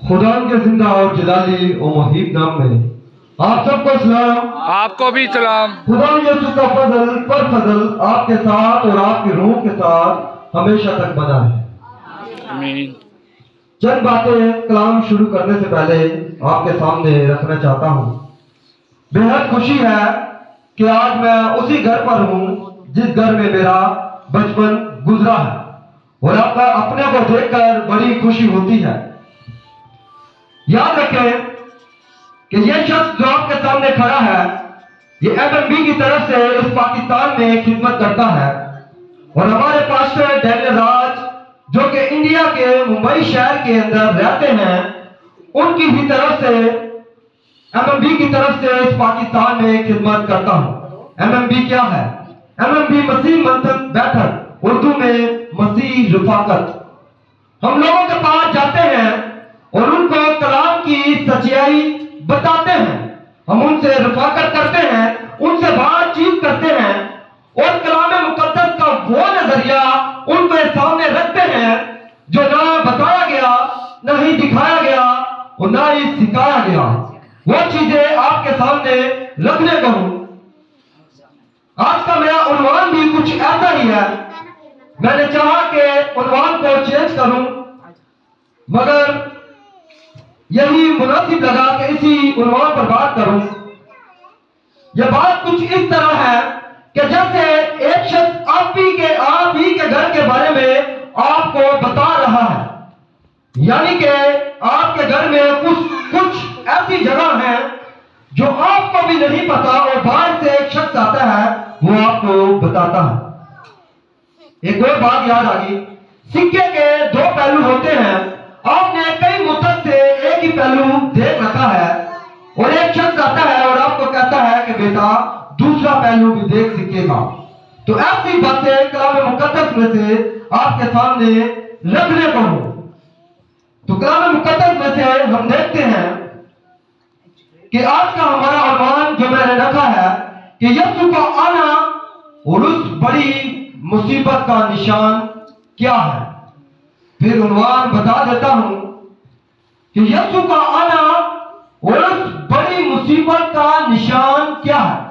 खुदा के जिंदा और जलाली और मुहीब नाम में आप सबको सलाम। आपको भी सलाम। खुदा यीशु का फजल पर फजल आपके साथ और आपकी रूह के साथ हमेशा तक बना है। आमीन। चंद बातें कलाम शुरू करने से पहले आपके सामने रखना चाहता हूँ। बेहद खुशी है कि आज मैं उसी घर पर हूँ जिस घर में मेरा बचपन गुजरा है और आपका अपने को देखकर बड़ी खुशी होती है। याद रखें कि यह शख्स जो आपके सामने खड़ा है ये एमएमबी की तरफ से इस पाकिस्तान में खिदमत करता है और हमारे पास्टर डैनियल राज जो कि इंडिया के मुंबई शहर के अंदर रहते हैं उनकी ही तरफ से एमएमबी की तरफ से इस पाकिस्तान में खिदमत करता हूं। एमएमबी क्या है? एमएमबी मसीह मंथन बैठक, उर्दू में मसीह रफाकत। हम लोगों के पास जाते हैं और उनको कलाम की सच्चाई बताते हैं, हम उनसे रफाकत करते हैं, उनसे बातचीत करते हैं और कलाम मुकद्दस का वो नजरिया उनके सामने रखते हैं जो ना बताया गया, ना ही दिखाया गया और ना ही सिखाया गया। वो चीजें आपके सामने रखने को हूं। आज का मेरा उन्वान भी कुछ ऐसा ही है। मैंने चाहा कि उन्वान को चेंज करूं मगर यही मुनासिब लगा कि इसी उन्वान पर बात करूं। यह बात कुछ इस तरह है कि जैसे एक शख्स आप ही के घर के बारे में आपको बता रहा है, यानी कि आपके घर में कुछ ऐसी जगह है जो आपको भी नहीं पता और बाहर से एक शख्स आता है वो आपको बताता है। एक और बात याद आ गई, सिक्के के दो पहलू होते हैं। आपने कई मुद्दत से एक ही पहलू देख रखा है और एक शख्स आता है और आपको कहता है कि बेटा दूसरा पहलू भी देख सिक्के का। तो ऐसी बातें कलाम मुकद्दस में से आपके सामने रखने को हो। तो कलाम मुकद्दस में से हम देखते हैं कि आज का हमारा उन्वान जो मैंने रखा है कि यीशु का आना और उस बड़ी मुसीबत का निशान क्या है। फिर उन्वान बता देता हूं कि यीशु का आना और उस बड़ी मुसीबत का निशान क्या है।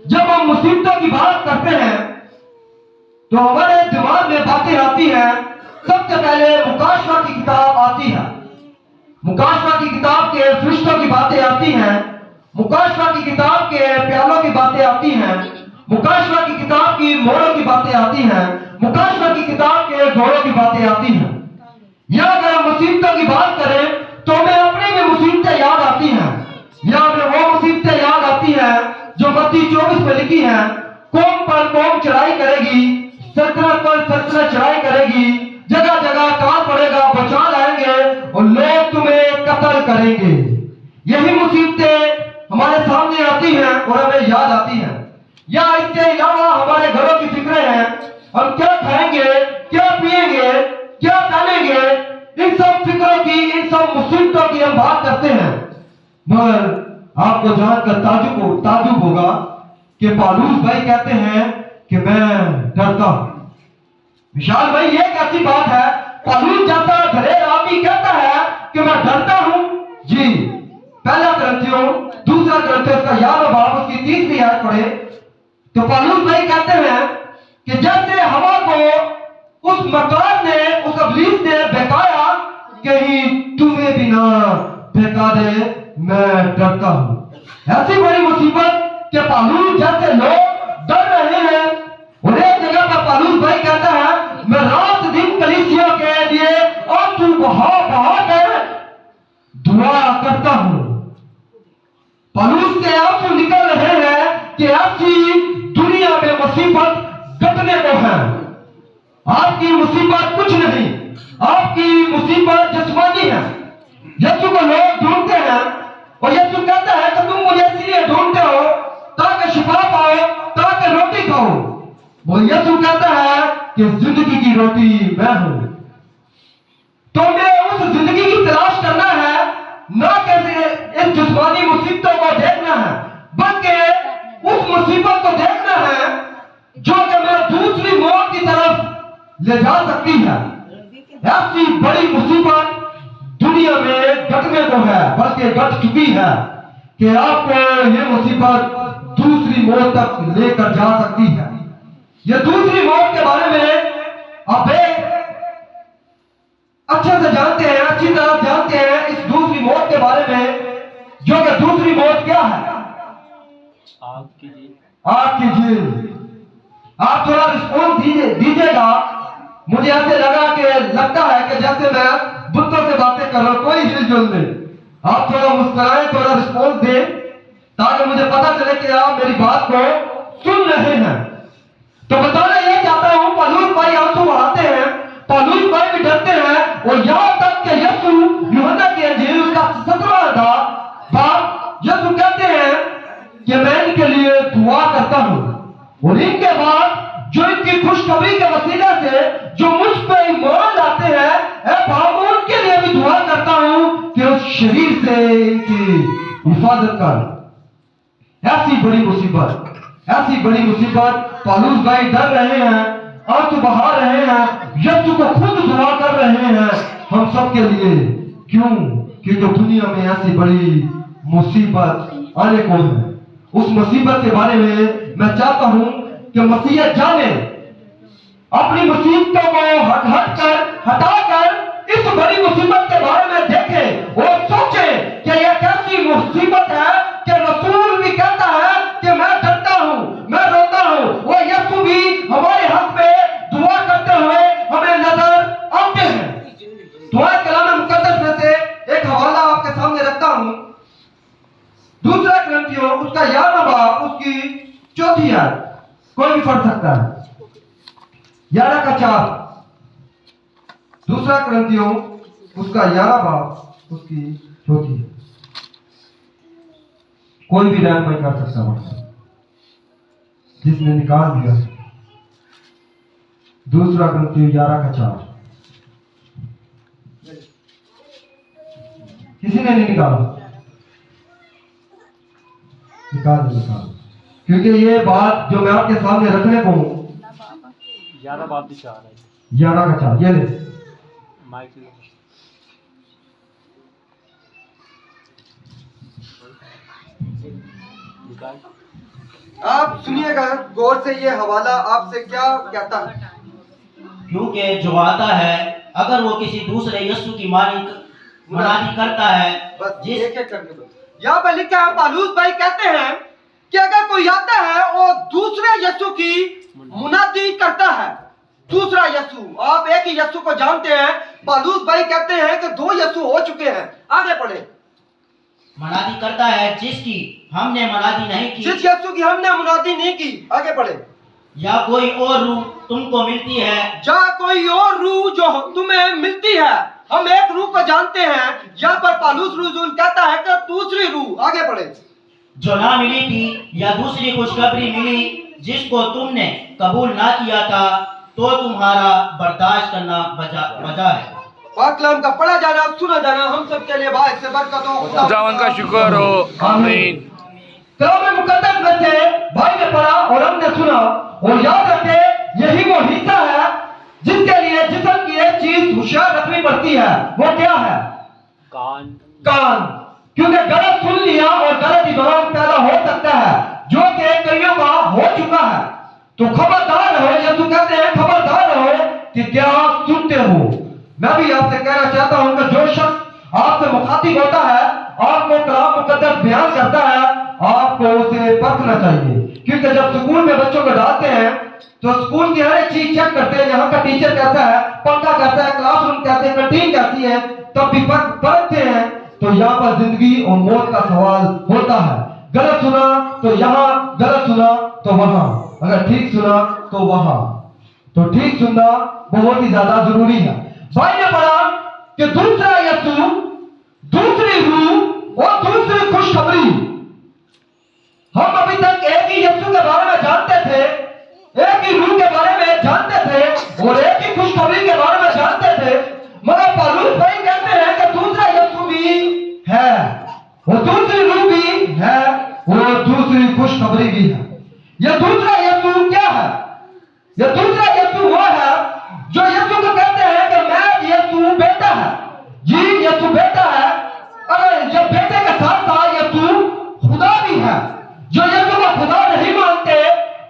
जब हम मुसीबतों की बात करते हैं तो हमारे दिमाग में बातें आती हैं। सबसे पहले मुकाशवा की किताब आती है। मुकाशवा की किताब के फरिश्तों की बातें आती हैं। मुकाशवा की किताब के प्यालों की बातें आती हैं। मुकाशवा की किताब की मोड़ों की बातें आती हैं। मुकाशवा की किताब के घोड़ों की बातें आती हैं। या अगर हम मुसीबतों की बात करें तो हमें अपनी भी मुसीबतें याद आती हैं। या हमें वो मुसीबतें याद आती हैं जो मत्ती 24 में लिखी है, कौम पर कौम चढ़ाई करेगी, सल्तनत पर सल्तनत चढ़ाई करेगी, जगह जगह काल पड़ेगा, बचा लाएंगे और लोग तुम्हें कत्ल करेंगे। यही मुसीबतें हमारे सामने आती हैं और हमें याद आती हैं। या इसके अलावा हमारे घरों की फिक्रें हैं, हम क्या खाएंगे, क्या पिएंगे, क्या पहनेंगे, इन सब फिक्रों की, इन सब मुसीबतों की हम बात करते हैं। मगर आपको जानकर ताजुब होगा कि पौलुस भाई कहते हैं कि मैं डरता हूं। विशाल भाई ये कैसी बात है? पौलुस जैसा दलेर आदमी कहता है कि मैं डरता हूं। जी, पहला ग्रंथियों दूसरा ग्रंथियों का 11वां बाब उसकी 30वीं आयत पढ़े तो पौलुस भाई कहते हैं कि जैसे हवा को उस मकान ने, उस अबलीस ने बहकाया, कहीं तुम्हें भी ना बहका दे, मैं डरता हूं। ऐसी बड़ी मुसीबत कि पौलुस जैसे लोग डर रहे हैं और एक जगह पर पौलुस भाई कहता है मैं रात दिन कलीसिया के लिए आंसू बहा कर दुआ करता हूं। पौलुस के आंसू निकल रहे हैं कि ऐसी दुनिया में मुसीबत घटने को है। आपकी मुसीबत कुछ नहीं, आपकी मुसीबत जिस्मानी है। यीशु को लोग ढूंढते हैं और यीशु कहता है कि तुम मुझे इसलिए ढूंढते हो ताकि शिफा पाओ, ताकि रोटी खाओ। वो यीशु कहता है कि जिंदगी की रोटी मैं हूं। तो हमें उस जिंदगी की तलाश करना है, ना कैसे इस जिस्मानी मुसीबतों को देखना है, बल्कि उस मुसीबत को देखना है जो कि मैं दूसरी मौत की तरफ ले जा सकती है। ऐसी बड़ी मुसीबत दुनिया में घटने को है, बल्कि घट चुकी है कि आपको ये मुसीबत दूसरी मौत तक लेकर जा सकती है। ये दूसरी मौत के बारे में आप अच्छे से जानते हैं, अच्छी तरह जानते हैं इस दूसरी मौत के बारे में, जो कि दूसरी मौत क्या है? आग की जेल। आप थोड़ा रिस्पॉन्स दीजिएगा। मुझे ऐसे लगता है कि जैसे मैं बुद्धों से बातें कर रहा हूं, कोई हिलजुल नहीं। आप थोड़ा मुस्कुराएं, थोड़ा रिस्पॉन्स दें, ताकि मुझे पता चले कि आप मेरी बात को सुन रहे हैं। तो बताना यह चाहता हूं, पौलुस भाई आंसू बहाते हैं, पौलुस भाई भी डरते हैं, और यहां तक कि यीशु यूहन्ना की इंजील उसका 17वां बाब यीशु कहते हैं कि मैं इनके लिए दुआ करता हूं, और इनके बाद जो इनकी खुशखबरी के वसीले से जो मुझ पर ईमान लाते हैं, मैं उनके लिए भी दुआ करता हूं कि उस शरीर से इनकी हिफाजत कर। ऐसी बड़ी मुसीबत पौलुस भाई डर रहे हैं, आंसू बहा रहे हैं, यीशु को खुद दुआ कर रहे हैं हम सब के लिए। क्यों? क्योंकि दुनिया में ऐसी बड़ी मुसीबत आने को है। उस मुसीबत के बारे में मैं चाहता हूं कि मसीह जाने, अपनी मुसीबतों को हटाकर इस बड़ी मुसीबत के बारे में देखें और सोचें कि यह कैसी मुसीबत है कि रसूल भी कहता है कि मैं डरता हूं, मैं रोता हूं, और यीशु भी हमारे हक में दुआ करते हुए हमें नजर आते हैं। दुआ कलाम मुकद्दस में से एक हवाला आपके सामने रखता हूं, दूसरा ग्रंथियों उसका 11वां बाब उसकी 4थी आयत, कोई भी पढ़ सकता है। 11 का 4, दूसरा ग्रंथियों उसका 11वां बाब उसकी 4थी, कोई भी रैंक में कर सकता है जिसने निकाल दिया। दूसरा ग्रंथियों 11 का 4, किसी ने नहीं निकाला? निकाल, क्योंकि ये बात जो मैं आपके सामने रखने को हूं, 11 बाब भी 4 है। 11 का 4, ये ले माइक निकाल। आप सुनिएगा गौर से, ये हवाला आपसे क्या कहता है। क्योंकि जो आता है, अगर वो किसी दूसरे यीशु की मनादी करता है, बस एक करके यहाँ पर लिखा है, पौलुस भाई कहते हैं कि अगर कोई आता है और दूसरे यीशु की मुनादी करता है, दूसरा यीशु, आप एक ही यीशु को जानते हैं, पौलुस भाई कहते हैं कि 2 यीशु हो चुके हैं। आगे पढ़े। मनादी करता है जिसकी हमने मनादी नहीं की, जिस यीशु की हमने मुनादी नहीं की। आगे पढ़े। या कोई और रूह तुमको मिलती है, या कोई और रूह जो तुम्हें मिलती है। हम एक रूह को जानते हैं, यहाँ पर पौलुस रसूल कहता है कि दूसरी रूह। आगे पढ़े। जो ना मिली थी, या दूसरी खुशखबरी मिली जिसको तुमने कबूल ना किया था, तो तुम्हारा बर्दाश्त करना बचा है। पाक कलाम का पढ़ा जाना, सुना जाना हम सब के लिए भाई से बरकत हो, खुदावन का शुक्र हो। आमीन। कलाम मुकद्दस में से भाई ने पढ़ा और हमने सुना, और याद रखें यही वो हिस्सा है जिसके लिए जिस्म की एक चीज होशियार रखनी पड़ती है। वो क्या है? कान। क्योंकि गलत सुन लिया और गलत ईमान पैदा हो सकता है, जो कि कईयों का हो चुका है। तो खबरदार रहो, यीशु कहते हैं खबरदार रहो कि क्या सुनते हो। मैं भी आपसे कहना चाहता हूं कि जो शख्स आपसे मुखातिब होता है, आपको कलाम मुकद्दस बयान करता है, आपको उसे परखना चाहिए। क्योंकि जब स्कूल में बच्चों को डालते हैं तो स्कूल की हर एक चीज चेक करते हैं, यहाँ का टीचर कैसा है, पंखा कैसा है, क्लासरूम कैसे है, कैंटीन कैसी है, तब भी परखते हैं। तो यहाँ पर जिंदगी और मौत का सवाल होता है। गलत सुना तो यहाँ, गलत सुना तो वहां, अगर ठीक सुना तो वहां। तो ठीक सुनना बहुत ही ज्यादा जरूरी है। भाई ने पढ़ा कि दूसरा यीशु, दूसरी रूह और दूसरी खुशखबरी। हम अभी तक एक ही यीशु के बारे में जानते थे, एक ही रूह के बारे में जानते थे और एक ही खुशखबरी के बारे में जानते थे, मगर पौलुस भाई कहते हैं कि दूसरा यीशु भी है और दूसरी रूह भी है और दूसरी खुशखबरी भी है। यह दूसरा यीशु क्या है? यह दूसरा यीशु वो है जो यीशु को कहते हैं कि मैं यीशु बेटा है, अगर ये बेटे के साथ साथ यीशु खुदा भी है। जो यीशु को खुदा नहीं मानते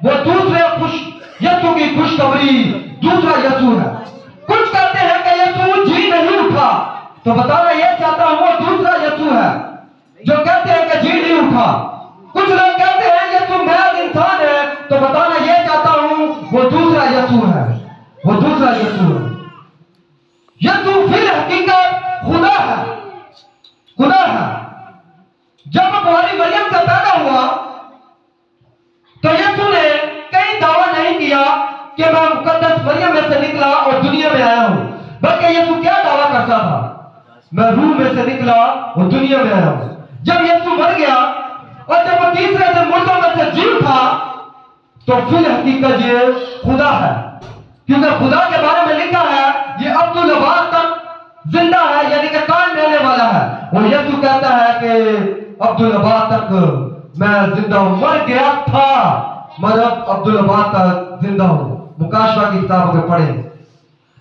वो दूसरे यीशु की खुशखबरी दूसरा यीशु है। कुछ कहते हैं कि यीशु जी नहीं उठा, तो बताना ये चाहता हूं वो दूसरा यीशु है जो कहते हैं कि जी नहीं उठा। कुछ लोग कहते हैं यीशु महज इंसान है, तो बताना ये चाहता हूं वो दूसरा यीशु है, वो दूसरा यीशु है। यीशु फिर हकीकत खुदा है, खुदा है। जब कुंवारी मरियम से पैदा हुआ तो यीशु ने कई दावा नहीं किया कि मैं मुकद्दस मरियम में से निकला और दुनिया में आया हूं, बल्कि यीशु क्या दावा करता था, मैं रूह में से निकला और दुनिया में आया हूं। जब यीशु मर गया और जब वो तीसरे दिन मुर्दों में से जी उठा तो फिर हकीकत ये खुदा है, क्योंकि खुदा के बारे में लिखा है ये अब्दुल अब्बास तक जिंदा है, यानी कि कान रहने वाला है। और यीशु कहता है कि अब्दुल अब्बास तक मैं जिंदा हूं, मर गया था मगर अब अब्दुल अब्बास तक जिंदा हूं। मुकाशवा की किताब में पढ़े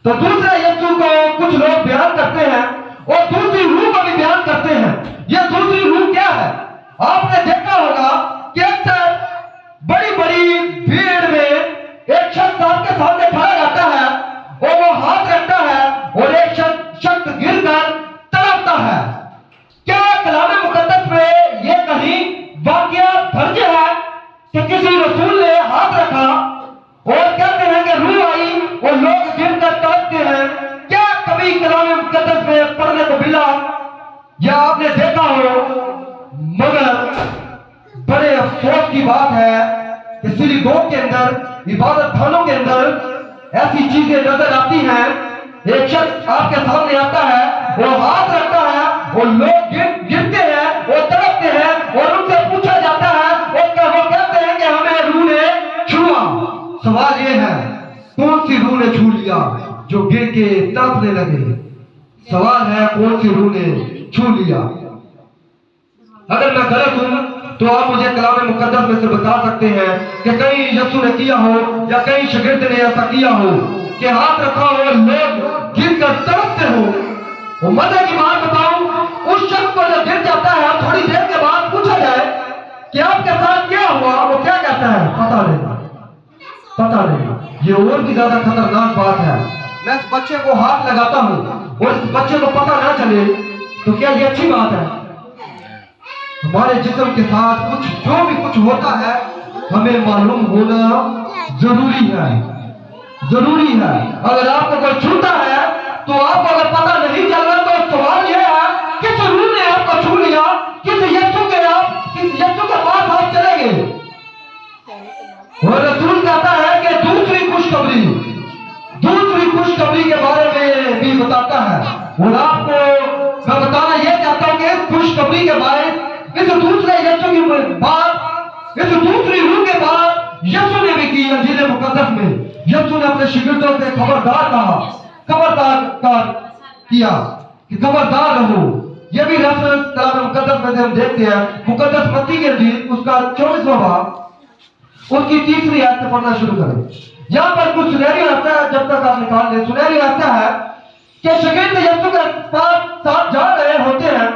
तो दूसरे यीशु को कुछ लोग बयान करते हैं और दूसरी रूह को भी बयान करते हैं। यह दूसरी रूह क्या है? आपने देखा होगा कि अक्सर बड़ी बड़ी भीड़ में एक शख्स आपके सामने खड़ा रहता है और वो हाथ रखता है और एक शख्स गिरकर तड़पता है। क्या कलाम मुकद्दस में ये कहीं वाकया दर्ज है कि किसी रसूल ने हाथ रखा और कहते हैं कि रूह आई और लोग गिरकर तड़पते हैं? क्या कभी कलाम मुकद्दस में पढ़ने को मिला या आपने देखा हो? मगर बड़े अफसोस की बात है कि सिलीगोग के अंदर, इबादत खानों के अंदर ऐसी चीजें नजर आती हैं। एक शख्स आपके सामने आता है, वो हाथ रखता है और लोग गिरते हैं और तड़पते हैं और उनसे पूछा जाता है और वो कहते हैं कि हमें रूह ने छुआ। सवाल ये है कौन सी रूह ने छू लिया जो गिर के तड़पने लगे? सवाल है कौन सी रूह ने छू लिया? अगर मैं गलत हूं तो आप मुझे कलाम मुकद्दस में से बता सकते हैं कि कहीं यीशु ने किया हो या कहीं शागिर्द ने ऐसा किया हो कि हाथ रखा हो और लोग गिरकर तड़पते हो। वो मजे की बात बताऊं, उस शख्स को जो गिर जाता है थोड़ी देर के बाद पूछा जाए कि आपके साथ क्या हुआ, वो क्या कहता है? पता नहीं, पता नहीं। ये और भी ज्यादा खतरनाक बात है। मैं इस बच्चे को हाथ लगाता हूं और इस बच्चे को पता ना चले तो क्या ये अच्छी बात है? हमारे जिस्म के साथ कुछ जो भी कुछ होता है हमें मालूम होना जरूरी है, जरूरी है। अगर आपको कोई छूता है तो आपको अगर पता नहीं चल रहा तो सवाल यह है किस रूह ने आपको छू लिया, किस यीशु के पास आप चले गए? और रसूल कहता है कि दूसरी खुशखबरी के बारे में भी बताता है। और आपको मैं बताना यह चाहता हूं कि इस खुशखबरी के बारे, इस दूसरे यीशु की बात, इस दूसरी रूह के बाद यीशु ने भी की इंजील मुकद्दस में। यीशु ने अपने शिगिर्दों से खबरदार किया कि खबरदार रहो। यह भी रेफरेंस कलाम मुकद्दस में से हम देखते हैं। मुकद्दस मत्ती की इंजील उसका 24वां बाब उसकी 3री आयत से पढ़ना शुरू करें। यहाँ पर कुछ सुनहरी आता है, जब तक आप निकाल लें, सुनहरी आता है कि शागिर्द यीशु के पास साथ जा रहे होते हैं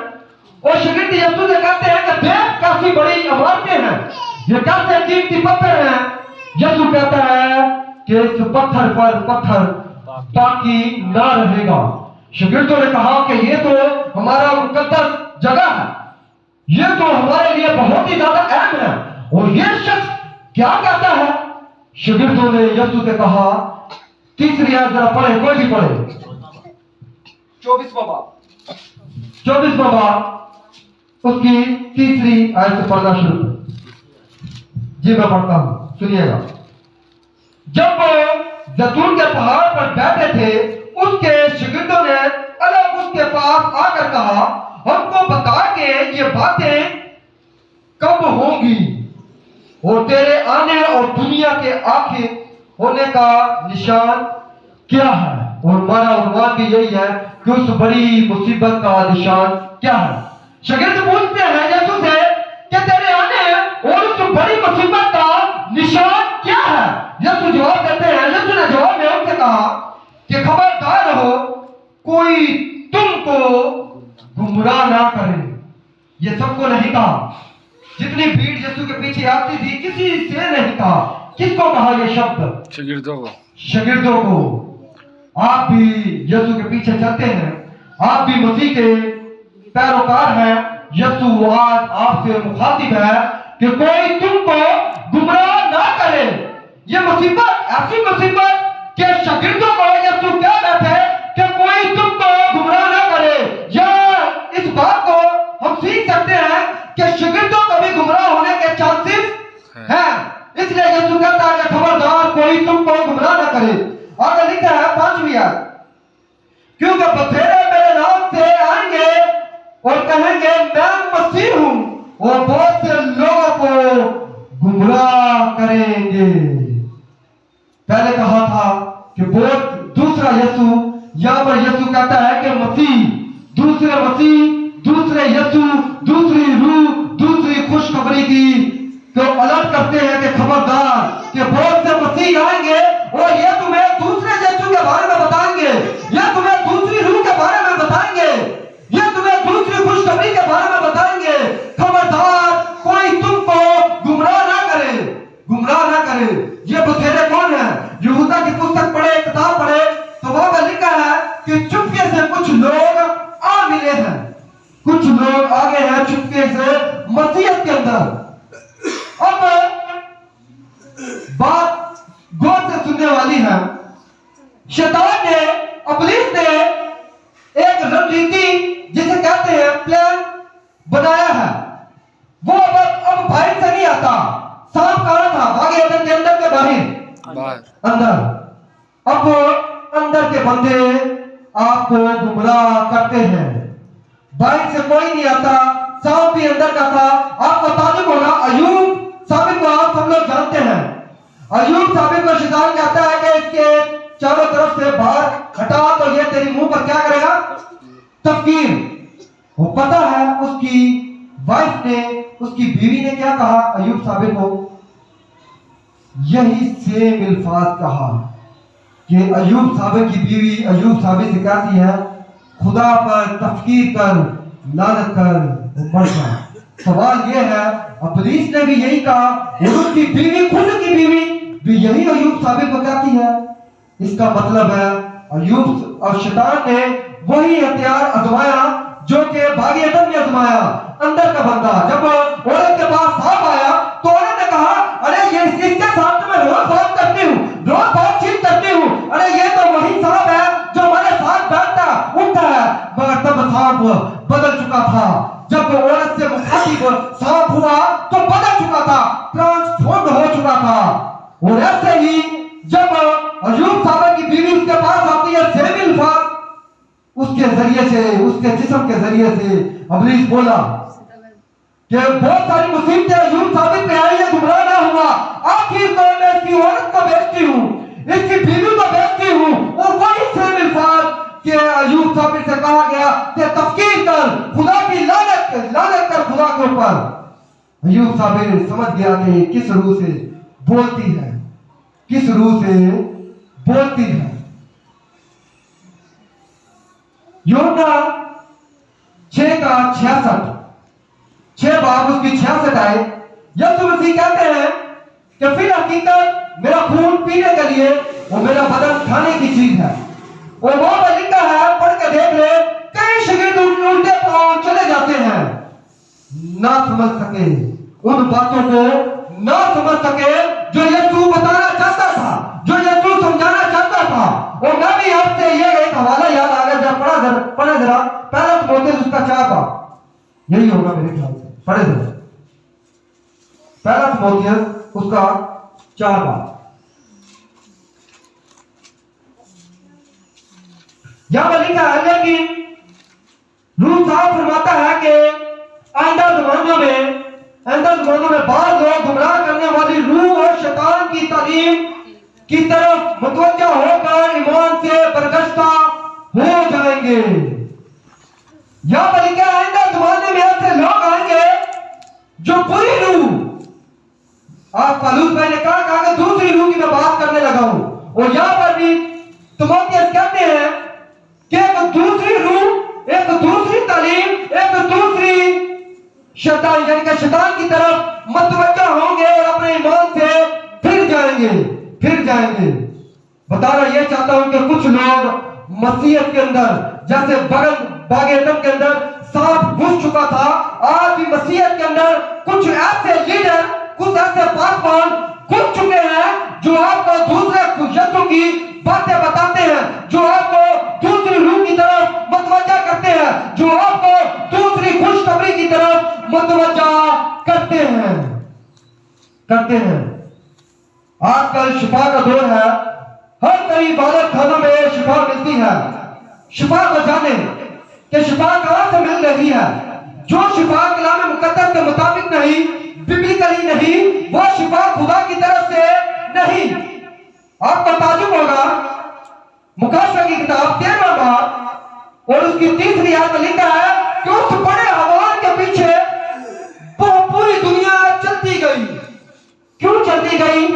और शागिर्द यीशु से कहते हैं कि देख काफी बड़ी इमारतें हैं, ये कैसे कीमती पत्थर हैं। यीशु कहता है कि इस पत्थर पर पत्थर बाकी ना रहेगा। शागिर्दों ने कहा कि ये तो हमारा मुकद्दस जगह है, ये तो हमारे लिए बहुत ही ज्यादा अहम है। और ये शख्स क्या कहता है? शागिर्दों ने यीशु से कहा, 3री आयत जरा पढ़े, कोई भी पढ़े, 24वां बाब उसकी 3री आयत से पढ़ना शुरू करें। जी मैं पढ़ता हूं, सुनिएगा। जब वो जैतून के पहाड़ पर बैठे थे उसके शागिर्दों ने अलग उसके पास आकर कहा, हमको बता के ये बातें कब होंगी और तेरे आने और दुनिया के आखिर होने का निशान क्या है? और हमारा उन्वान भी यही है कि उस बड़ी मुसीबत का निशान क्या है? शागिर्द पूछते हैं यीशु से कि तेरे आने और उस बड़ी मुसीबत का निशान क्या है? यीशु जवाब देते हैं, यीशु ने जवाब में उनसे कहा कि खबरदार रहो, कोई तुमको गुमराह ना करें। ये सबको नहीं कहा, जितनी भीड़ यीशु के पीछे आती थी किसी से नहीं कहा। किसको कहा ये शब्द? शागिर्दों को। शागिर्दों को। आप भी यीशु के पीछे चलते हैं, आप भी मसीह के पैरोकार हैं। यीशु आज आपसे मुखातिब है कि कोई तुमको गुमराह ना करे। ये मुसीबत, ऐसी मुसीबत के शागिर्दों को यीशु कह बैठे कि कोई तुमको गुमराह ना करे। या इस बात को हम सीख सकते हैं कि शागिर्दों को भी गुमराह होने के चांसेस हैं। इसलिए यीशु कहता है कि खबरदार कोई तुमको गुमराह ना करे। आगे लिखा है 5वीं आयत, क्योंकि बथेरे मेरे नाम से आएंगे और कहेंगे मैं मसीह हूं, और बहुत से लोगों को गुमराह करेंगे। पहले कहा था कि बहुत दूसरा यीशु, यहां पर यीशु कहता है कि मसीह, दूसरे यीशु, दूसरी रूह, दूसरी खुशखबरी की तो अलर्ट करते हैं कि खबरदार कि बहुत से मसीह आएंगे और ये तुम्हें दूसरे यीशु के बारे में बताएंगे, ये तुम्हें दूसरी रूह के बारे में बताएंगे, ये तुम्हें दूसरी खुशखबरी के बारे में बताएंगे। खबरदार कोई तुमको गुमराह ना करे, गुमराह ना करे। ये बथेरे कौन है? यहूदा की पुस्तक पढ़े, किताब पढ़े तो वहां पर लिखा है कि चुपके से कुछ लोग आ मिले हैं, कुछ लोग आ गए हैं चुपके से मसीहत के अंदर। अब बात गौर से सुनने वाली है। शैतान ने, इब्लीस ने एक रणनीति जिसे कहते हैं प्लान बनाया है। वो अब बाहर से नहीं आता, सांप कहां था? भागे अदन के अंदर के बाहर? अंदर। अब अंदर के बंदे आपको गुमराह करते हैं, बाहर से कोई नहीं आता। सांप भी अंदर का था। आपको ताजुब होगा, अय्यूब साबित को आप सब लोग जानते हैं। अय्यूब साबित को शैतान कहता है कि इसके चारों तरफ से बाहर हटा तो ये तेरी मुंह पर क्या करेगा? तफकीर। वो पता है उसकी वाइफ ने, उसकी बीवी ने क्या कहा अय्यूब साबित को? यही सेम अल्फाज कहा कि अय्यूब साबित की बीवी अय्यूब साबित से कहती है खुदा पर तफकीर कर, लानत कर, मर जा। सवाल यह है, इब्लीस ने भी यही कहा और उसकी बीवी, खुद की बीवी भी यही अय्यूब साबित को कहती है। इसका मतलब है अय्यूब और शैतान ने वही हथियार आजमाया जो कि बागी अदन ने आजमाया। अंदर का बंदा जब औरत के पास सांप आया तो औरत ने कहा अरे ये इसके साथ तो मैं रोज बात करती हूँ, रोज बातचीत करती हूँ, अरे ये तो वही सांप है जो हमारे साथ बैठता उठता है। मगर तब सांप बदल चुका था। जब औरत से मुखातिब सांप हुआ तो बदल चुका था, ट्रांसफॉर्म हो चुका था। और ऐसे ही जब अय्यूब साबित की बीवी उसके पास आती है सेम अल्फाज, उसके जरिए से, उसके जिस्म के जरिए से इब्लीस बोला कि बहुत सारी मुसीबतें अय्यूब साबित पे आई है, गुमराह ना हुआ। आखिर तो मैं इसकी औरत को बेचती हूँ, इसकी बीवी को बेचती हूँ। और वही सेम अल्फाज कि अय्यूब साबित से कहा गया कि तफकीर कर, खुदा की लानत कर खुदा के ऊपर। अय्यूब साबित समझ गया कि किस रूह से बोलती है, किस रूह से बोलती है। यूहन्ना 6:66, 6 बाब उसकी 66 आए। यीशु मसीह कहते हैं कि फिर हकीकत मेरा खून पीने के लिए और मेरा बदन खाने की चीज है। और वहां पर लिखा है, पढ़ के देख ले, कई शागिर्द उल्टे पांव चले जाते हैं, ना समझ सके उन बातों को, ना समझ सके जो यीशु बताना चाहता था, जो यीशु समझाना चाहता था। और मैं भी आपसे ये एक हवाला याद आ गया, जब पढ़ा जरा पहला तिमोथेयुस उसका 4 बाब, यही होगा मेरे ख्याल से। पढ़े जरा पहला तिमोथेयुस उसका 4 बाब। यहां पर लिखा है, लेकिन रूह साफ फरमाता है कि आइंदा जमानों में बाद लोग गुमराह करने वाली रूह और शैतान की तालीम की तरफ मुतवज्जा होकर ईमान से बरगश्ता हो जाएंगे। यहां पर लिखा है, आइंदा जमाने में ऐसे लोग आएंगे जो बुरी रूह, आप पौलुस भाई ने कहा कि दूसरी रूह की मैं बात करने लगा हूं। और यहां पर भी तिमोथेयुस कहते हैं कि एक दूसरी रूह, एक दूसरी तालीम शैतान यानी कि शैतान की तरफ मतवज्जा होंगे और अपने ईमान से फिर जाएंगे। बताना ये चाहता हूं कि कुछ लोग मसीहत के अंदर जैसे बाग एदम के अंदर सांप घुस चुका था, आज भी मसीहत के अंदर कुछ ऐसे लीडर, कुछ ऐसे पासवान घुस चुके हैं जो आपको दूसरे यीशु की बातें बताते हैं, जो आपको दूसरी रूह की तरफ मतवज्जा करते हैं, जो आपको दूसरी खुशखबरी की तरफ मतवज्जा करते हैं। आजकल शिफा का दौर है, हर कई इबादत खानों में शिफा मिलती है। शिफा बचाने कि शिफा कहां से मिल रही है? जो शिफा कलाम मुकद्दस के मुताबिक नहीं, बिब्लिकली नहीं, वो शिफा खुदा की तरफ से नहीं। आपको ताजुब होगा, मुकाशवा की किताब 13वां बाब और उसकी 3री आयत में लिखा है कि उस बड़े हवान के पीछे पूरी दुनिया चलती गई। क्यों चलती गई?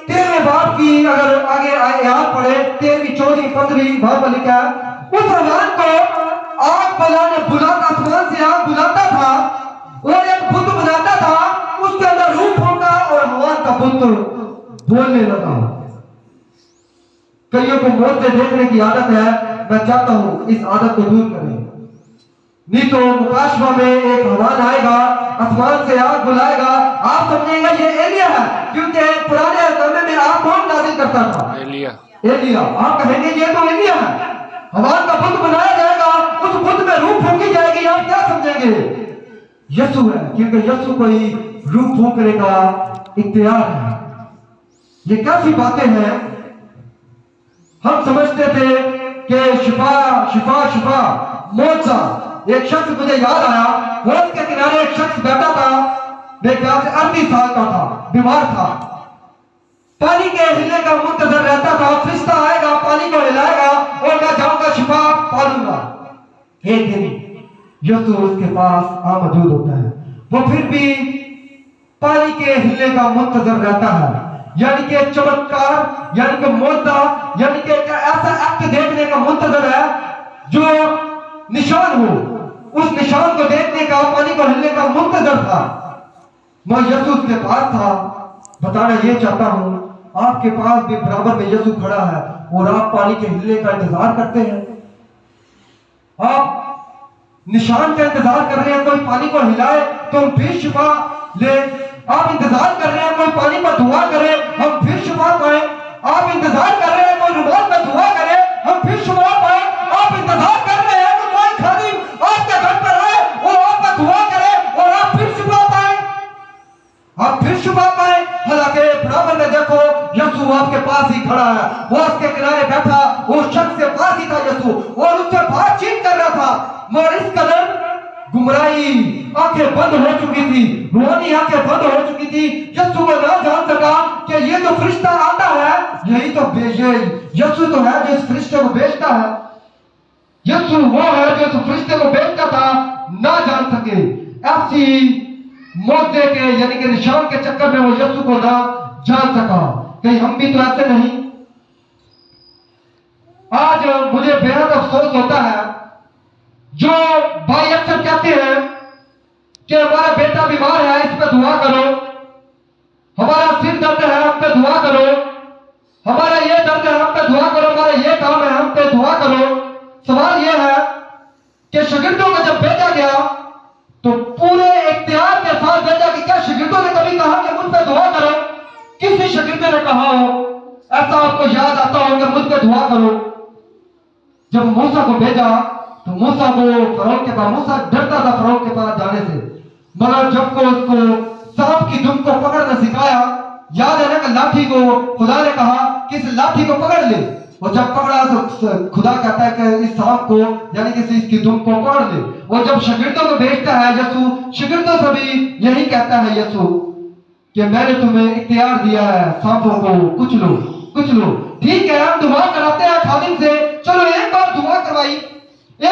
13वें बाब की अगर आगे याद पढ़े 13वीं 14वीं 15वीं बाब में लिखा है, उस हवान को आग बुलाता, आसमान से आग बुलाता था और एक बुत बनाता था, उसके अंदर रूह फूंका और हवान का बुत बोलने लगा। कईयों को मौत से देखने की आदत है, मैं चाहता हूं इस आदत को दूर करें। नहीं तो मुकाशवा में एक हवान आएगा, आसमान से आग बुलाएगा, आप समझेंगे ये एलिया है, क्योंकि पुराने समय में आग कौन नाजिल करता था? एलिया। आप कहेंगे ये तो एलिया है। हवान का बुत बनाया जाएगा, उस बुत में रूह फूंकी जाएगी, आप क्या समझेंगे? यीशु है, क्योंकि यीशु को ही रूह फूंकने का इख्तियार है। ये कैसी बातें हैं? हम समझते थे कि शिफा मौजा। एक शख्स मुझे याद आया, रोड के किनारे एक शख्स बैठा था, मेरे ख्याल से 38 साल का था, बीमार था, पानी के हिलने का मुंतजर रहता था, फरिश्ता आएगा, पानी को हिलाएगा और मैं जाऊंगा शिफा पालूंगा। एक दिन यीशु उसके पास आ मौजूद होता है, वो फिर भी पानी के हिलने का मुंतजर रहता है, यानी कि चमत्कार, यानी कि मौजा, यानी कि ऐसा एक्ट देखने का मुंतजर है जो निशान हो, उस निशान को देखने का, पानी को हिलने का मुंतजर था। मैं यीशु के पास था। बताना ये चाहता हूं, आपके पास भी बराबर में यीशु खड़ा है और आप पानी के हिलने का इंतजार करते हैं, आप निशान का इंतजार कर रहे हैं, कोई पानी को हिलाए तो हम फिर शिफा ले। आप इंतजार कर रहे हैं कोई पानी पर दुआ करे, हम फिर शिफा पाए। आप इंतजार कर रहे हैं कोई रुमाल पर दुआ करे, हम फिर शिफा पाए। आप इंतजार कर रहे हैं कि कोई खादिम आपके घर पर आए और आप पर दुआ करे और आप फिर शिफा पाए, आप फिर शिफा पाए। हालांकि बराबर में देखो यीशु आपके पास ही खड़ा है, वो उसके किनारे बैठा, उस शख्स के पास ही था यीशु और उससे बातचीत कर रहा था। मगर इस कदर गुमराही, आंखें बंद हो चुकी थी, रूहानी आंखें बंद हो चुकी थी, यीशु को ना जान सका कि ये जो फरिश्ता आता है, यही तो यीशु तो है जो इस फरिश्ते को भेजता है। यीशु वो है जो इस फरिश्ते को भेजता था, ना जान सके। ऐसी मौजे के यानी कि निशान के चक्कर में वो यीशु को ना जान सका। कहीं हम भी तो ऐसे नहीं? आज मुझे बेहद अफसोस होता है, जो भाई अक्सर कहते हैं कि हमारा बेटा बीमार है, इस पे दुआ करो, हमारा सिर दर्द है, हम पे दुआ करो, हमारा ये दर्द है, हम पे दुआ करो, हमारा ये काम है, हम पे दुआ करो। सवाल यह है कि शागिर्दों को जब भेजा गया तो पूरे इख्तियार के साथ भेजा कि क्या शागिर्दों ने कभी कहा कि मुझ पे दुआ करो? किसी शागिर्द ने कहा हो ऐसा आपको याद आता हो कि मुझ पे दुआ करो? जब मूसा को भेजा तो मूसा को फरौन के पास, मूसा डरता था फरौन के पास जाने से, मगर जब को उसको सांप की दुम को पकड़ना सिखाया, याद है ना कि लाठी को खुदा ने कहा कि इस लाठी को पकड़ ले, और जब पकड़ा तो खुदा कहता है कि इस सांप को यानी कि इसकी दुम को पकड़ ले। और जब शागिर्दों को भेजता है यीशु, शागिर्दों से भी यही कहता है यीशु कि मैंने तुम्हें इख्तियार दिया है, सांपों को कुछ लो। ठीक है, हम दुआ कराते हैं खादिम से, चलो एक बार दुआ करवाई और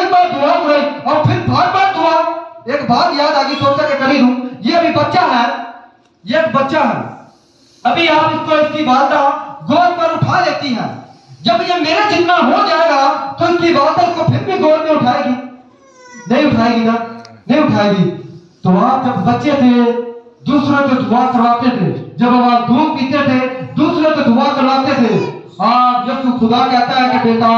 फिर बार दुआ। एक बात याद आ गई, सोचा कि कर ही लूं, ये अभी बच्चा है, ये एक बच्चा है, अभी आप इसको इसकी वालदा गोद पर उठा लेती है, जब ये मेरे जितना हो जाएगा तो इसकी वालदा इसको फिर भी गोद में उठाएगी? नहीं उठाएगी ना, नहीं उठाएगी। तो आप जब बच्चे थे दूसरों को दुआ करवाते थे, जब आप दूध पीते थे दूसरों को दुआ करवाते थे। आज जब तू खुदा कहता है कि बेटा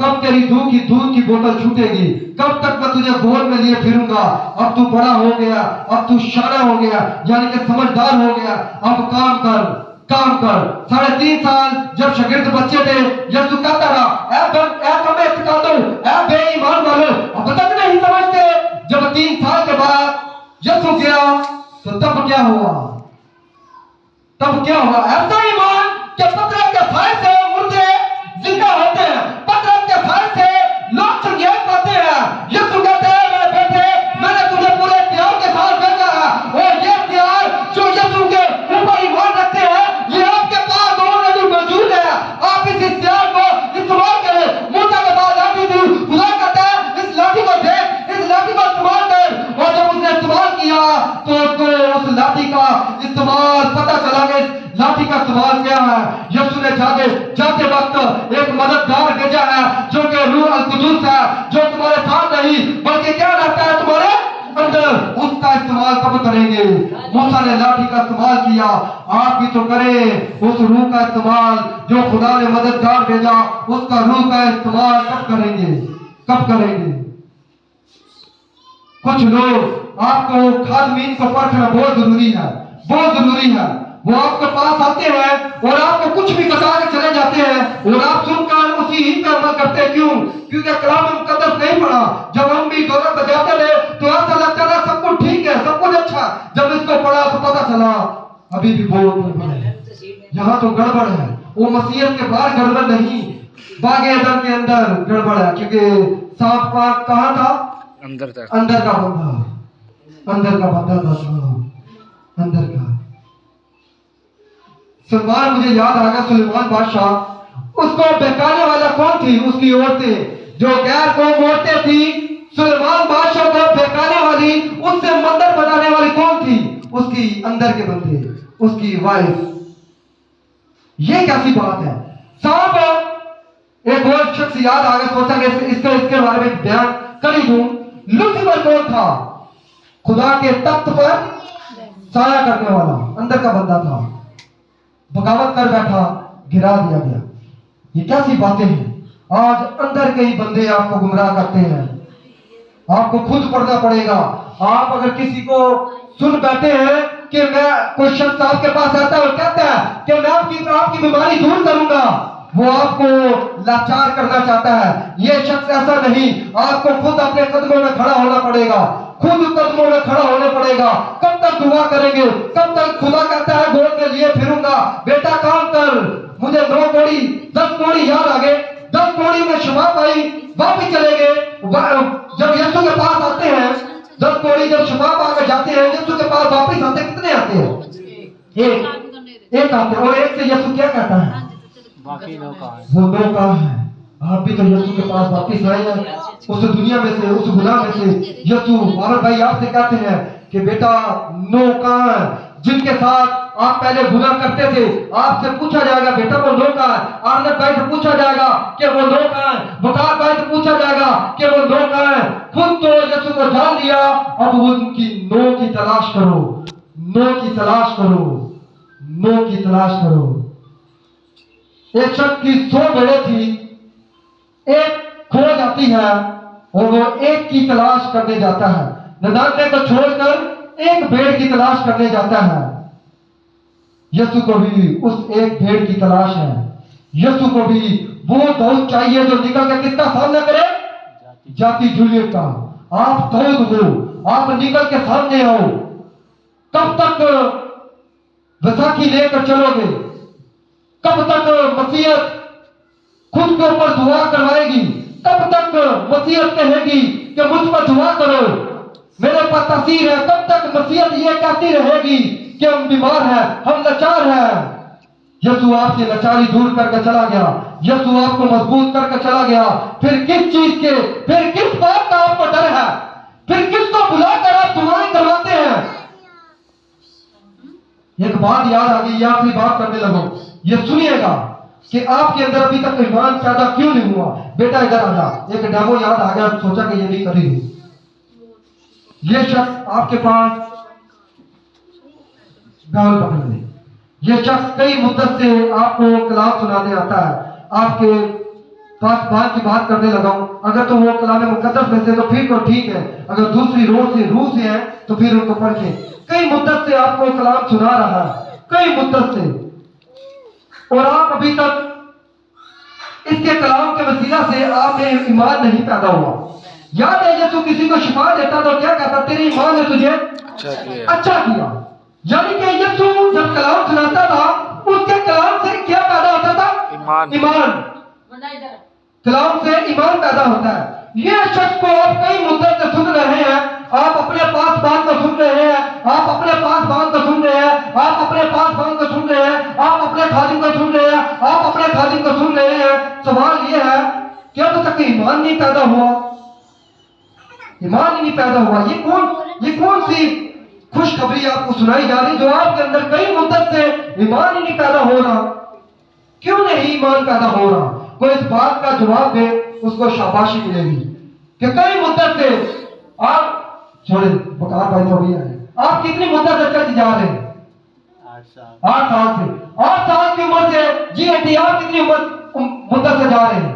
कब तेरी दूध की बोतल छूटेगी, कब तक मैं तुझे गोद में लिए फिरूंगा, अब तू बड़ा हो गया, अब तू शाना हो गया, यानी कि समझदार हो गया, अब काम कर। 3.5 साल जब शागिर्द बच्चे थे, यीशु कहता रहा ए बेईमान वालों, अब तक नहीं समझते। जब 3 साल के बाद यीशु गया तो तब क्या हुआ? ऐसा ईमान कि पतरस के साय से मुर्दे जिंदा होते हैं, पतरस के साय से लोग संज्ञान पाते हैं। यीशु कहते हैं मेरे बेटे, मैंने तुझे पूरे प्यार के साथ भेजा है, और ये प्यार जो यीशु के ऊपर ईमान रखते हैं ये आपके पास ऑलरेडी मौजूद है। आप इस प्यार को इस्तेमाल करें। मूसा के पास लाठी थी, खुदा कहता है इस लाठी को देख, इस लाठी का इस्तेमाल कर। और जब उसने इस्तेमाल किया तो उसको उस लाठी का इस्तेमाल पता चला कि लाठी का इस्तेमाल क्या है। यीशु ने जाते वक्त एक मददगार भेजा है जो कि रूह अल कुदूस है, जो तुम्हारे साथ नहीं बल्कि क्या रहता है तुम्हारे अंदर। उसका इस्तेमाल कब करेंगे? मूसा ने लाठी का इस्तेमाल किया, आप भी तो करें उस रूह का इस्तेमाल जो खुदा ने मददगार भेजा, उसका रूह का इस्तेमाल कब करेंगे? कुछ लोग आपको खादमीन को परखना बहुत जरूरी है। वो आपके पास आते हैं और आपको कुछ भी बता के चले जाते हैं और आप सुनकर उसी ही पे अमल करते हैं। क्यों? क्योंकि कलाम मुकद्दस नहीं पढ़ा। जब हम भी ढोलक बजाते थे तो ऐसा लगता था सब कुछ ठीक है, सब कुछ अच्छा। जब इसको पढ़ा तो पता चला अभी भी बहुत गड़बड़ है, यहाँ तो गड़बड़ है। वो मसीहत के बाहर गड़बड़ नहीं, बागे अदम के अंदर गड़बड़ है। क्योंकि सांप पाक कहाँ था? अंदर का बंदा था, अंदर का। सुलेमान, मुझे याद आ गया सुलेमान बादशाह, उसको बहकाने वाला कौन थी? उसकी औरतें जो गैर कौम औरतें थी। सुलेमान बादशाह को बहकाने वाली, उससे मंदिर बनाने वाली कौन थी? उसकी अंदर के बंदे, उसकी वाइफ। ये कैसी बात है? साहब एक और शख्स याद आ गया, सोचा कि इसके बारे में बयान कर ही दूं। लूसीफर कौन था? खुदा के तख्त पर साया करने वाला अंदर का बंदा था, बगावत कर बैठा, गिरा दिया गया। ये कैसी बातें हैं? आज अंदर के ही बंदे आपको गुमराह करते हैं। आपको खुद पढ़ना पड़ेगा। आप अगर किसी को सुन बैठे हैं कि मैं, कोई शख्स आपके पास आता है और कहता है कि मैं आपकी बीमारी दूर करूंगा, वो आपको लाचार करना चाहता है। ये शख्स ऐसा नहीं, आपको खुद अपने कदमों में खड़ा होना पड़ेगा, कब तक दुआ करेंगे? कब तक? खुदा कहता है गोद में लिए फिरूंगा, बेटा काम कर। मुझे 9 कौड़ी 10 कौड़ी याद आ गए, 10 कौड़ी में शफा पाई, वापिस चले गए। जब यीशु के पास आते हैं, 10 कौड़ी जब शफा पाकर जाते हैं, यीशु के पास वापिस आते कितने आते हैं? एक आते हैं। और एक से यीशु क्या कहता है? बाकी 9 कहाँ है? वो 9 कहाँ है? आप भी तो यीशु के पास वापिस आए हैं, उस दुनिया में से, उस गुनाह में से। यीशु मोहम्मद भाई आपसे कहते हैं कि बेटा 9 कहाँ है? जिनके साथ आप पहले गुनाह करते थे, आपसे पूछा जाएगा बेटा वो 9 कहाँ है? आनंद भाई से पूछा जाएगा कि वो 9 कहाँ है? बकार भाई से पूछा जाएगा कि वो 9 कहाँ है? खुद तो यीशु को जान लिया, अब उनकी 9 की तलाश करो, 9 की तलाश करो। एक शख्स की 100 भेड़ें थी, एक खो जाती है और वो एक की तलाश करने जाता है। 99 को छोड़कर एक भेड़ की तलाश करने जाता है। यीशु को भी उस एक भेड़ की तलाश है। यीशु को भी वो दाऊद चाहिए जो निकल कर किसका सामना करे? जाति जूलियट का। आप दाऊद हो, आप निकल के सामने आओ। कब तक वैसाखी लेकर चलोगे? कब तक मसीहत खुद के ऊपर दुआ करवाएगी? कब तक मसीहत कहेगी कि मुझ पर दुआ करो, मेरे पर तासीर है? कब तक मसीहत ये कहती रहेगी कि हम बीमार हैं, हम लाचार हैं? यीशु आपकी लाचारी दूर करके चला गया, यीशु आपको मजबूत करके चला गया। फिर किस चीज के, फिर किस बात का आपको डर है? फिर किसको बुलाकर आप दुआएं करवाते हैं? एक बात याद आ गई, आखिरी बात करने लगो। ये सुनिएगा कि आपके अंदर अभी तक ईमान पैदा क्यों नहीं हुआ। बेटा इधर आ जा, एक डेमो याद आ गया, सोचा कि ये भी करी। ये शख्स आपके पास गाल पकड़ ले। ये शख्स कई मुद्दत से आपको कलाम सुनाने आता है, आपके पास बात की बात करने लगा हूं। अगर तो वो कलाम मुकद्दस में से तो फिर तो ठीक है, अगर दूसरी रूह से है तो फिर उनको पढ़िए। कई मुद्दत से आपको कलाम सुना रहा है, कई मुद्दत से, और आप अभी तक इसके कलाम के वसीला से आप में ईमान नहीं पैदा हुआ। याद है यीशु किसी को शिफा देता तो क्या कहता? तेरे ईमान ने तुझे अच्छा किया। यानी कि यीशु जब कलाम सुनाता था उसके कलाम से क्या पैदा होता था? ईमान। कलाम से ईमान पैदा होता है। ये शख्स को आप कई मुद्दत से सुन रहे हैं, आप अपने पास बात को सुन रहे हैं, आप अपने पास बात को सुन रहे हैं, आप अपने पास बात को सुन रहे हैं, आप अपने खादिम को सुन रहे हैं, आप अपने खादिम को सुन रहे हैं। सवाल ये है कि अब तक ईमान नहीं पैदा हुआ, ईमान ही नहीं पैदा हुआ। ये कौन सी खुशखबरी आपको सुनाई जा रही जो आपके अंदर कई मुद्दत से ईमान ही नहीं पैदा हो रहा? क्यों नहीं ईमान पैदा हो रहा? कोई इस बात का जवाब दे, उसको शाबाशी मिलेगी कि कई मुद्दत से आप छोड़े बकार भाई तो अभी आए, आप कितनी मुद्दत से चलते जा रहे हैं? 8 साल। 8 साल से, 8 साल की उम्र से जी एटी आप कितनी मुद्दत से जा रहे हैं?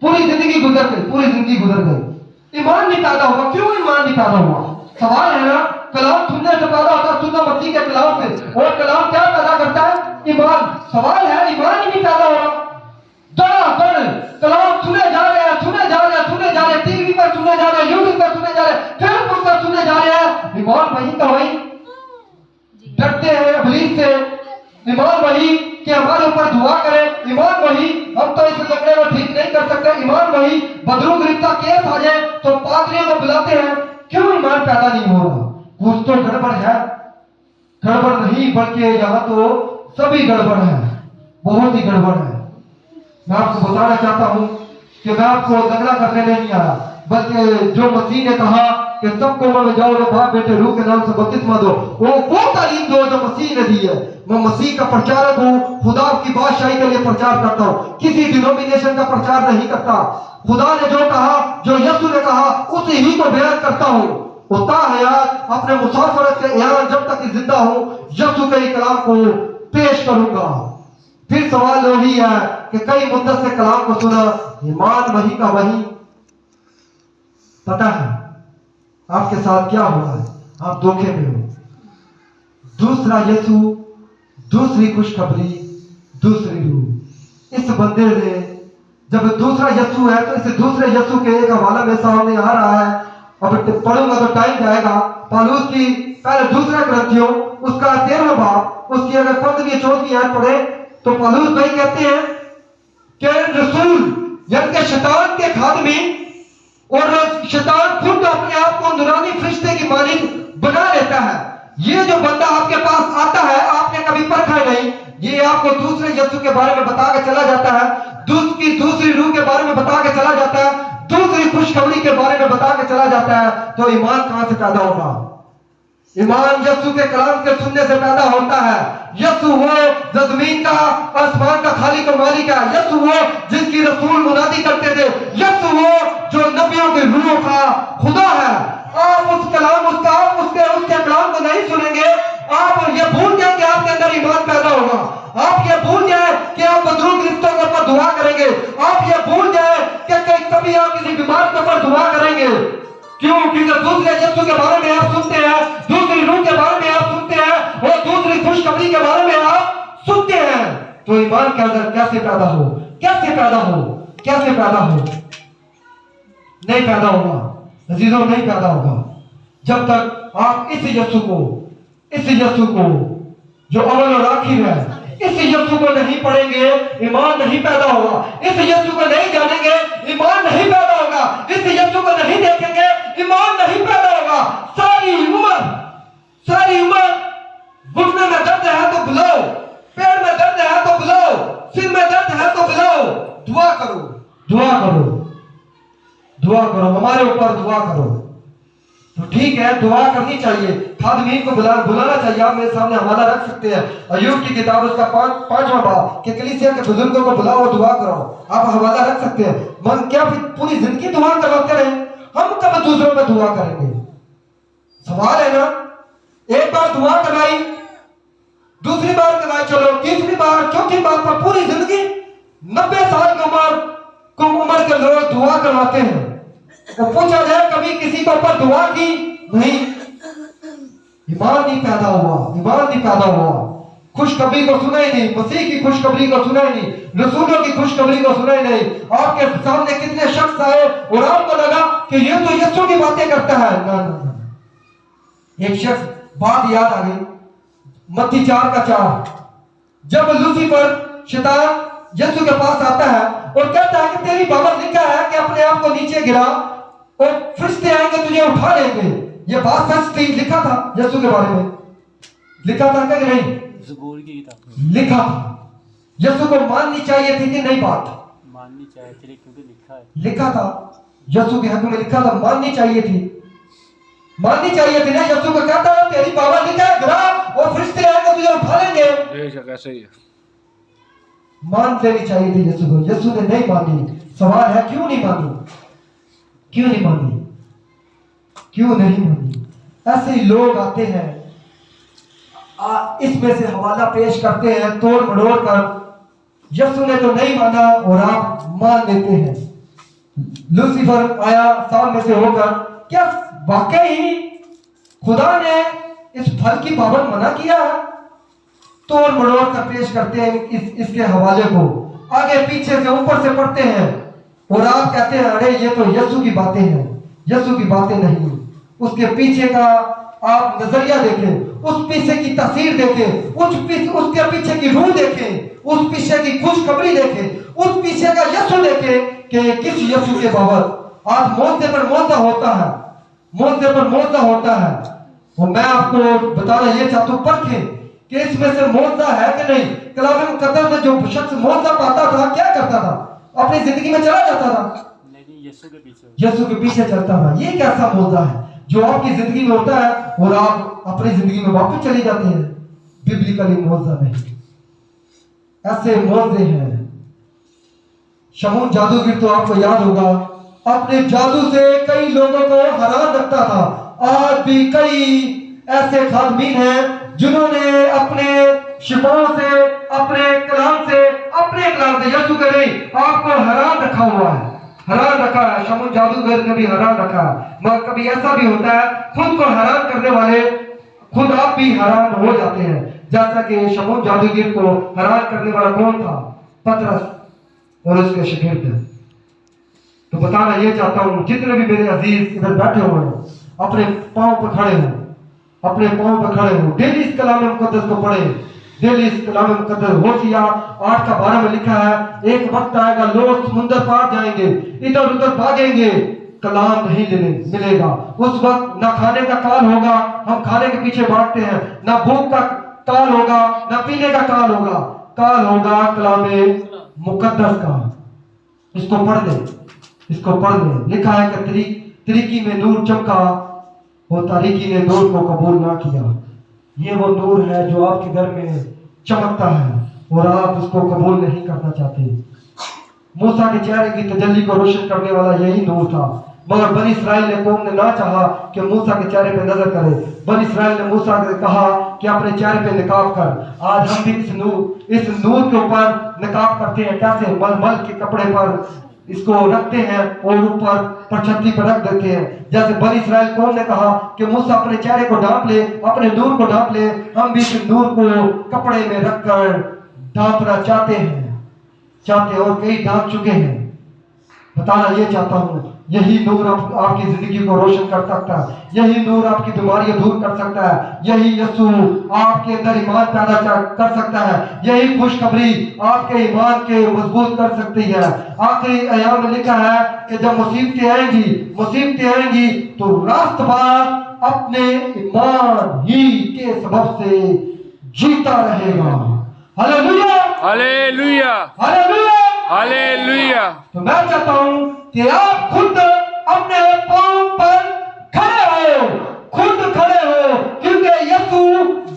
पूरी जिंदगी गुजर गई, पूरी जिंदगी गुजर गई, ईमान नहीं पैदा हुआ। क्यों ईमान नहीं पैदा हुआ? सवाल है ना, कलाम सुनने से पैदा होता है, सुनना मसीह के कलाम से, और कलाम क्या पैदा करता है? ईमान। सवाल है ईमान ही नहीं पैदा हो रहा। दर कलाम सुने जा रहे हैं, सुने जा रहे हैं, सुने जा रहे हैं, टीवी पर सुने जा रहे हैं, यूट्यूब पर सुने जा रहे हैं, फेसबुक पर सुने जा रहे हैं, ईमान वही का वही। डरते हैं इब्लीस से, ईमान वही कि हमारे ऊपर दुआ करें, ईमान वही हम तो इस झगड़े को ठीक नहीं कर सकते, ईमान वही बदरू गिरफ्ता केस आ जाए तो पादरियों को बुलाते हैं। क्यों ईमान पैदा नहीं हो रहा? कुछ तो गड़बड़ है। गड़बड़ नहीं बल्कि यहाँ तो सभी गड़बड़ है, बहुत ही गड़बड़ है। मैं आपको बताना चाहता हूँ कि मैं आपको झगड़ा करने नहीं आया, बल्कि जो मसीह ने कहा कि सबको मैं जाओ और बाप बेटे रूह के नाम से बपतिस्मा दो, वो तालीम दो जो मसीह ने दी है। मैं मसीह का प्रचारक हूँ, खुदा की बादशाही के लिए प्रचार करता हूँ, किसी डिनोमिनेशन का प्रचार नहीं करता। खुदा ने जो कहा, जो यीशु ने कहा, उसे ही को बयान करता हूँ। होता है यार अपने मुसाफरत के यहाँ जब तक जिंदा हूँ यीशु के कलाम को पेश करूंगा। फिर सवाल वही है कि कई मुद्दत से कलाम को सुना, ईमान वही का वही। पता है आपके साथ क्या हो रहा है? आप धोखे में हो। दूसरा यीशु, दूसरी खुशखबरी, दूसरी रूह। इस बंदे ने जब दूसरा यीशु है तो इस दूसरे यीशु के एक हवाला में सामने आ रहा है। अब पढ़ूंगा तो टाइम जाएगा। पौलुस की पहले दूसरा ग्रंथियों उसका 13वां बाब उसकी अगर 15वीं 14वीं आयत पढ़े तो पौलुस भाई कहते हैं कि रसूल यानी कि शैतान के खादमी और शैतान खुद अपने आप को नूरानी फरिश्ते की मालिक बना लेता है। ये जो बंदा आपके पास आता है आपने कभी परखा नहीं, ये आपको दूसरे यीशु के बारे में बता के चला जाता है, दूसरी रूह के बारे में बता के चला जाता है, दूसरी खुशखबरी के बारे में बता के चला जाता है। तो ईमान कहां से पैदा होगा? ईमान यीशु के कलाम के सुनने से पैदा होता है। यीशु वो जो जमीन का आसमान का खालिक और मालिक है, यीशु वो जिसकी रसूल मुनादी करते थे, यीशु वो जो नबियों की रूहों का खुदा है। आप उस कलाम उसके कलाम को नहीं सुनेंगे, आप ये भूल जाए कि आपके अंदर ईमान पैदा होगा। आप ये भूल जाए कि आप बदरू गिरफ्तों के ऊपर दुआ करेंगे। आप ये भूल जाए कि कभी आप किसी बीमार के ऊपर दुआ करेंगे। क्यों? क्योंकि दूसरे यीशु के बारे में आप सुनते हैं, दूसरी रूह के बारे में आप सुनते हैं और दूसरी खुशखबरी के बारे में आप सुनते हैं। तो ईमान के अंदर कैसे पैदा हो? कैसे पैदा हो? कैसे पैदा हो? नहीं पैदा होगा अजीजों, नहीं पैदा होगा जब तक आप इस यीशु को जो अव्वल और आखिर है, इस यीशु को नहीं पढ़ेंगे, ईमान नहीं पैदा होगा। इस यीशु को नहीं जानेंगे, ईमान नहीं पैदा होगा। इस यीशु को नहीं देखेंगे, ईमान नहीं पैदा होगा। सारी उम्र घुटने में दर्द है तो बुलाओ, पैर में दर्द है तो बुलाओ, सिर में दर्द है तो बुलाओ, दुआ करो, दुआ करो, दुआ करो, हमारे ऊपर दुआ करो। तो ठीक है, दुआ करनी चाहिए, खादमीन को बुलाना चाहिए। आप मेरे सामने हवाला रख सकते हैं अय्यूब की किताब उसका 5वां बाब कि कलीसिया के बुजुर्गों को बुलाओ और दुआ करो। आप हवाला रख सकते हैं। मन क्या पूरी जिंदगी दुआ करवाते रहे? हम कब दूसरों में दुआ करेंगे? सवाल है ना, एक बार दुआ करवाई, दूसरी बार करवाई, चलो तीसरी बार, चौथी बार पर पूरी जिंदगी 90 साल की उम्र के लोग दुआ करवाते हैं। तो पूछा जाए कभी किसी के ऊपर दुआ की? नहीं, ईमान नहीं पैदा हुआ, ईमान नहीं पैदा हुआ। खुशखबरी को सुना ही नहीं, मसीह की खुशखबरी को सुना ही नहीं, रसूलों की खुशखबरी को सुना ही नहीं। आपके सामने कितने शख्स आए और आपको लगा कि ये तो यीशु की बातें करता है। ना ना ना, एक शख्स, बात याद आ गई, मत्ती 4:4, जब लूसीफर शैतान यीशु के पास आता है और कहता है कि तेरी बाइबल लिखा है कि अपने आप को नीचे गिरा और फरिश्ते आएंगे तुझे उठा लेंगे। ये बात सच थी, लिखा था यीशु के बारे में, लिखा था कि नहीं? ज़बूर की किताब लिखा था। यीशु को माननी चाहिए थी कि नहीं? बात माननी चाहिए थी क्योंकि लिखा है। लिखा था, यीशु के हक में लिखा था, माननी चाहिए थी, माननी चाहिए थी ना। यीशु को कहता है तेरी बाइबल लिखा है, गिरा और फरिश्ते आएंगे तुझे उठा लेंगे। बेशक ऐसे ही है। मान लेनी चाहिए थी यीशु को, यीशु ने नहीं मानी। सवाल है क्यों नहीं मानी? क्यों नहीं मानी? क्यों नहीं मानी? ऐसे ही लोग आते हैं, इसमें से हवाला पेश करते हैं तोड़ मड़ोड़ कर, यीशु ने तो नहीं माना और आप मान लेते हैं। लूसीफर आया सामने से होकर, क्या वाकई खुदा ने इस फल की पाबंद मना किया है? तोड़ मड़ोड़ कर पेश करते हैं इसके हवाले को, आगे पीछे से ऊपर से पढ़ते हैं और आप कहते हैं अरे ये तो यीशु की बातें हैं। यीशु की बातें नहीं, उसके पीछे का आप नजरिया देखें, उस पीछे की तस्वीर देखें, उसके पीछे की रूह देखें, उस पीछे की खुशखबरी देखें, उस पीछे का यीशु देखें कि किस यीशु के बाबत आज मौजे पर मौजा होता है, मौजे पर मौजा होता है। और मैं आपको बताना ये चाहता हूँ, परखें कि इसमें से मौजा है कि नहीं। कलाम मुकद्दस में जो शख्स मौजा पाता था क्या करता था? अपनी जिंदगी में चला जाता था? नहीं, यीशु के पीछे, यीशु के पीछे चलता था। ये कैसा मौजा है जो आपकी जिंदगी में होता है और आप अपनी जिंदगी में वापस चले जाते हैं? बिब्लिकली मौजा नहीं, ऐसे मौजे हैं। शमून जादूगर तो आपको याद होगा, अपने जादू से कई लोगों को हैरान रखता था। आज भी कई ऐसे खादमीन हैं जिन्होंने अपने शिफाओं से, अपने कलाम से यीशु के नहीं आपको हैरान रखा हुआ है, हैरान रखा है। शमून जादूगर ने भी हैरान रखा है। मगर कभी ऐसा भी होता है खुद को हैरान करने वाले खुद आप भी हैरान हो जाते हैं, जैसा कि शमून जादूगर को हैरान करने वाला कौन था? पतरस और उसके शागिर्द। तो बताना ये चाहता हूं, जितने भी मेरे अजीज इधर बैठे हुए हैं, अपने पांव पर खड़े हो, अपने पांव पर खड़े हो, डेली इस कलाम मुकद्दस को पढ़े, डेली इस कलाम मुकद्दस। होशिया 8:12 में लिखा है, एक वक्त आएगा लोग समुद्र पार जाएंगे, इधर उधर भागेंगे, कलाम नहीं मिलेगा। उस वक्त ना खाने का काल होगा, हम खाने के पीछे भागते हैं, ना भूख का काल होगा, ना पीने का काल होगा, काल होगा कलाम मुकद्दस का। इसको पढ़ ले, इसको पढ़ ले। लिखा है कि तरीकी में नूर चमका और तारीकी ने नूर को कबूल ना किया। ये वो नूर है जो आपके घर में चमकता है और आप उसको कबूल नहीं करना चाहते। मूसा के चेहरे की तजल्ली को रोशन करने वाला यही नूर था, मगर बनी इसराइल ने कौम ने ना चाहा कि मूसा के चेहरे पे नजर करे। बनी इसराइल ने मूसा से कहा कि अपने चेहरे पे निकाब कर। आज हम भी इस नूर के ऊपर निकाब करते हैं। कैसे? मलमल के कपड़े पर इसको रखते हैं और ऊपर पर छतरी पर रख देते हैं। जैसे बनी इसराइल कौम ने कहा कि मूसा अपने चेहरे को ढांप ले, अपने नूर को ढांप ले, हम भी इस नूर को कपड़े में रखकर ढांपना चाहते और कई ढांप चुके हैं। बताना ये चाहता हूं, यही नूर आपकी जिंदगी को रोशन कर सकता है, यही नूर आपकी बीमारियां दूर कर सकता है, यही यीशु आपके अंदर ईमान पैदा कर सकता है, यही खुशखबरी आपके ईमान के मजबूत कर सकती है। आखिरी आयाम में लिखा है कि जब मुसीबतें आएंगी तो रास्तबाज अपने ईमान ही के सबब से जीता रहेगा। Hallelujah, hallelujah, hallelujah, hallelujah. तो मैं चाहता हूं कि आप खुद अपने पांव पर खड़े हो, क्योंकि यीशु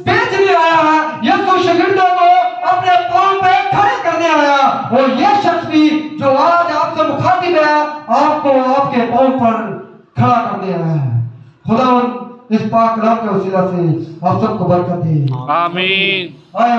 बेचने आया है, यीशु शागिर्दों को अपने पांव पे खड़े करने आया। और ये शख्स भी जो आज आपसे मुखातिब है, आपको आपके पांव पर खड़ा करने आया है। खुदा इस पाक कलाम के वसीला से आप सबको बरकत दे। आमीन। आए